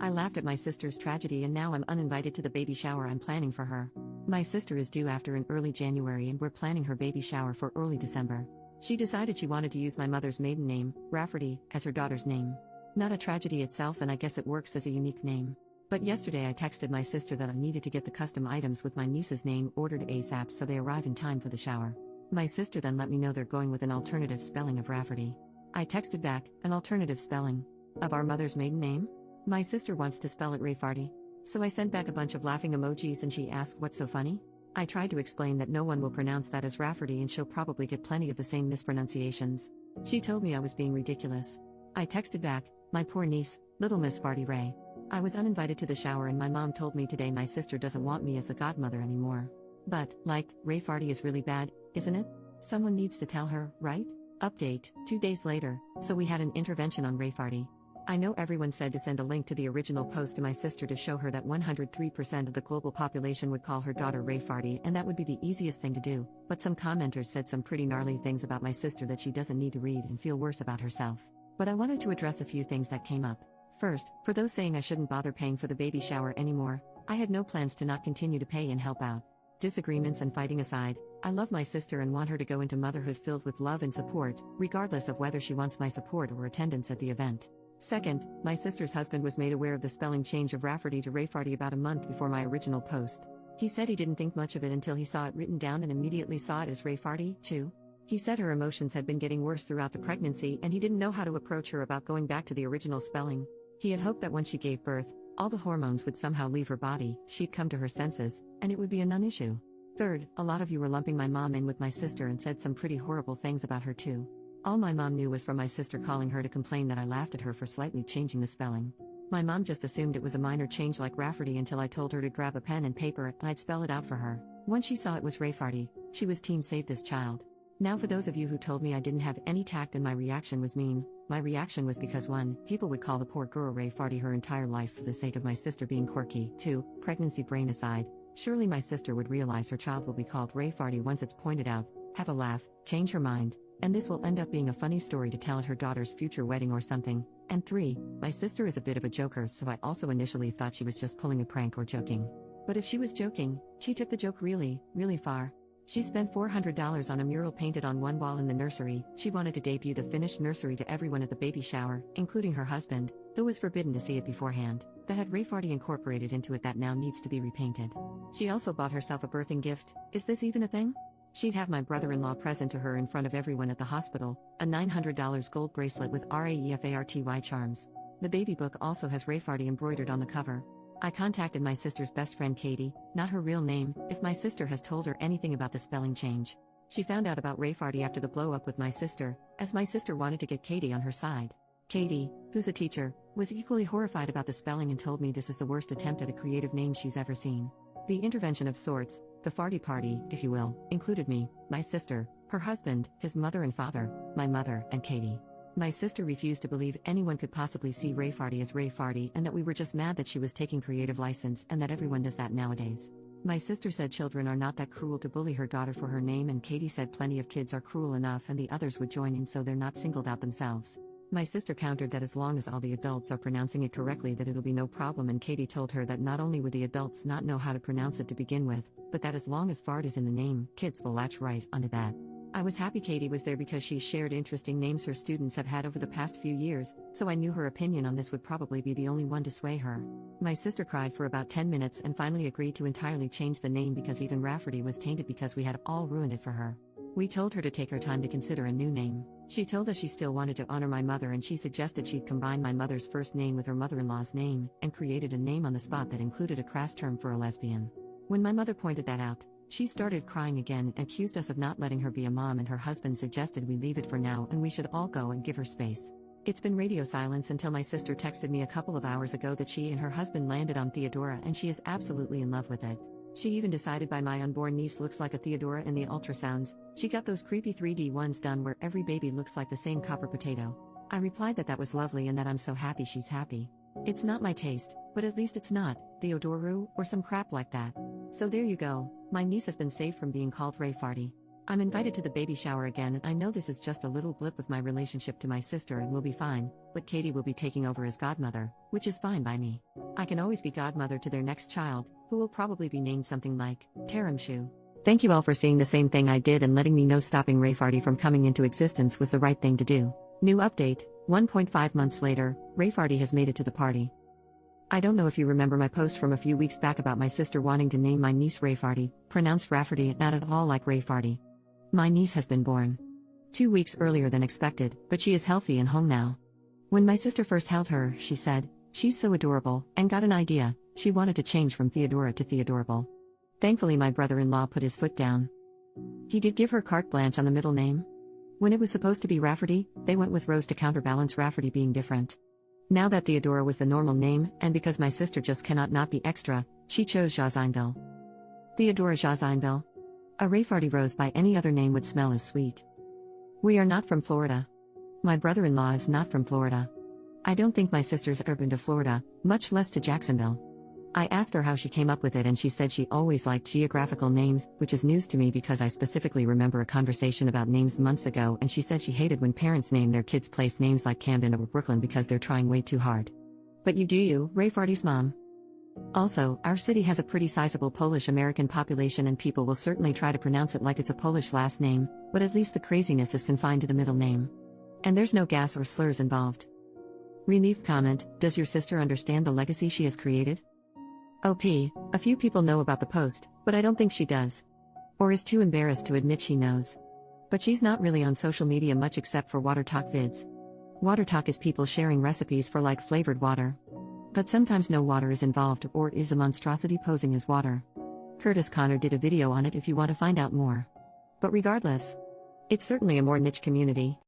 I laughed at my sister's tragedy and now I'm uninvited to the baby shower I'm planning for her. My sister is due after in early January and we're planning her baby shower for early December. She decided she wanted to use my mother's maiden name, Rafferty, as her daughter's name. Not a tragedy itself, and I guess it works as a unique name. But yesterday I texted my sister that I needed to get the custom items with my niece's name ordered ASAP so they arrive in time for the shower. My sister then let me know they're going with an alternative spelling of Rafferty. I texted back, an alternative spelling of our mother's maiden name? My sister wants to spell it Rayfarty. So I sent back a bunch of laughing emojis and she asked what's so funny? I tried to explain that no one will pronounce that as Rafferty and she'll probably get plenty of the same mispronunciations. She told me I was being ridiculous. I texted back, my poor niece, little Miss Farty Ray. I was uninvited to the shower and my mom told me today my sister doesn't want me as the godmother anymore. But, Ray Farty is really bad, isn't it? Someone needs to tell her, right? Update, 2 days later, so we had an intervention on Ray Farty. I know everyone said to send a link to the original post to my sister to show her that 103% of the global population would call her daughter Ray Farty and that would be the easiest thing to do, but some commenters said some pretty gnarly things about my sister that she doesn't need to read and feel worse about herself. But I wanted to address a few things that came up. First, for those saying I shouldn't bother paying for the baby shower anymore, I had no plans to not continue to pay and help out. Disagreements and fighting aside, I love my sister and want her to go into motherhood filled with love and support, regardless of whether she wants my support or attendance at the event. Second, my sister's husband was made aware of the spelling change of Rafferty to Rayfarty about a month before my original post. He said he didn't think much of it until he saw it written down and immediately saw it as Rayfarty, too. He said her emotions had been getting worse throughout the pregnancy and he didn't know how to approach her about going back to the original spelling. He had hoped that when she gave birth, all the hormones would somehow leave her body, she'd come to her senses, and it would be a non-issue. Third, a lot of you were lumping my mom in with my sister and said some pretty horrible things about her too. All my mom knew was from my sister calling her to complain that I laughed at her for slightly changing the spelling. My mom just assumed it was a minor change like Rafferty until I told her to grab a pen and paper and I'd spell it out for her. Once she saw it was Rayfarty, she was team save this child. Now for those of you who told me I didn't have any tact and my reaction was mean, my reaction was because 1, people would call the poor girl Rayfarty her entire life for the sake of my sister being quirky. 2, pregnancy brain aside, surely my sister would realize her child will be called Rayfarty once it's pointed out, have a laugh, change her mind, and this will end up being a funny story to tell at her daughter's future wedding or something. And 3, my sister is a bit of a joker, so I also initially thought she was just pulling a prank or joking. But if she was joking, she took the joke really, really far. She spent $400 on a mural painted on one wall in the nursery. She wanted to debut the finished nursery to everyone at the baby shower, including her husband, who was forbidden to see it beforehand, that had Rayfarty incorporated into it that now needs to be repainted. She also bought herself a birthing gift. Is this even a thing? She'd have my brother-in-law present to her in front of everyone at the hospital, a $900 gold bracelet with RAEFARTY charms. The baby book also has Rayfarty embroidered on the cover. I contacted my sister's best friend Katie, not her real name, if my sister has told her anything about the spelling change. She found out about Rayfarty after the blow-up with my sister, as my sister wanted to get Katie on her side. Katie, who's a teacher, was equally horrified about the spelling and told me this is the worst attempt at a creative name she's ever seen. The intervention of sorts, the farty party, if you will, included me, my sister, her husband, his mother and father, my mother, and Katie. My sister refused to believe anyone could possibly see Rayfarty as Rayfarty and that we were just mad that she was taking creative license and that everyone does that nowadays. My sister said children are not that cruel to bully her daughter for her name, and Katie said plenty of kids are cruel enough and the others would join in so they're not singled out themselves. My sister countered that as long as all the adults are pronouncing it correctly that it'll be no problem, and Katie told her that not only would the adults not know how to pronounce it to begin with, but that as long as fart is in the name, kids will latch right onto that. I was happy Katie was there because she shared interesting names her students have had over the past few years, so I knew her opinion on this would probably be the only one to sway her. My sister cried for about 10 minutes and finally agreed to entirely change the name because even Rafferty was tainted because we had all ruined it for her. We told her to take her time to consider a new name. She told us she still wanted to honor my mother and she suggested she'd combine my mother's first name with her mother-in-law's name, and created a name on the spot that included a crass term for a lesbian. When my mother pointed that out, she started crying again and accused us of not letting her be a mom, and her husband suggested we leave it for now and we should all go and give her space. It's been radio silence until my sister texted me a couple of hours ago that she and her husband landed on Theodora and she is absolutely in love with it. She even decided by my unborn niece looks like a Theodora in the ultrasounds. She got those creepy 3D ones done where every baby looks like the same copper potato. I replied that was lovely and that I'm so happy she's happy. It's not my taste, but at least it's not Theodoru or some crap like that. So there you go, my niece has been saved from being called Rayfarty. I'm invited to the baby shower again, and I know this is just a little blip with my relationship to my sister and will be fine, but Katie will be taking over as godmother, which is fine by me. I can always be godmother to their next child, who will probably be named something like Taramshu. Thank you all for seeing the same thing I did and letting me know stopping Rayfarty from coming into existence was the right thing to do. New update, 1.5 months later, Rayfarty has made it to the party. I don't know if you remember my post from a few weeks back about my sister wanting to name my niece Rayfarty, pronounced Rafferty, not at all like Rayfarty. My niece has been born 2 weeks earlier than expected, but she is healthy and home now. When my sister first held her, she said, "She's so adorable," and got an idea. She wanted to change from Theodora to Theodorable. Thankfully, my brother-in-law put his foot down. He did give her carte blanche on the middle name. When it was supposed to be Rafferty, they went with Rose to counterbalance Rafferty being different. Now that Theodora was the normal name, and because my sister just cannot not be extra, she chose Jazinville. Theodora Jazinville. A Rayfarty rose by any other name would smell as sweet. We are not from Florida. My brother-in-law is not from Florida. I don't think my sister's ever been to Florida, much less to Jacksonville. I asked her how she came up with it, and she said she always liked geographical names, which is news to me because I specifically remember a conversation about names months ago, and she said she hated when parents name their kids place names like Camden or Brooklyn because they're trying way too hard. But you do you, Rayfarty's mom. Also, our city has a pretty sizable Polish-American population, and people will certainly try to pronounce it like it's a Polish last name, but at least the craziness is confined to the middle name. And there's no gas or slurs involved. Relief comment, does your sister understand the legacy she has created? OP, a few people know about the post, but I don't think she does. Or is too embarrassed to admit she knows. But she's not really on social media much except for water talk vids. Water talk is people sharing recipes for like flavored water. But sometimes no water is involved or is a monstrosity posing as water. Curtis Connor did a video on it if you want to find out more. But regardless, it's certainly a more niche community.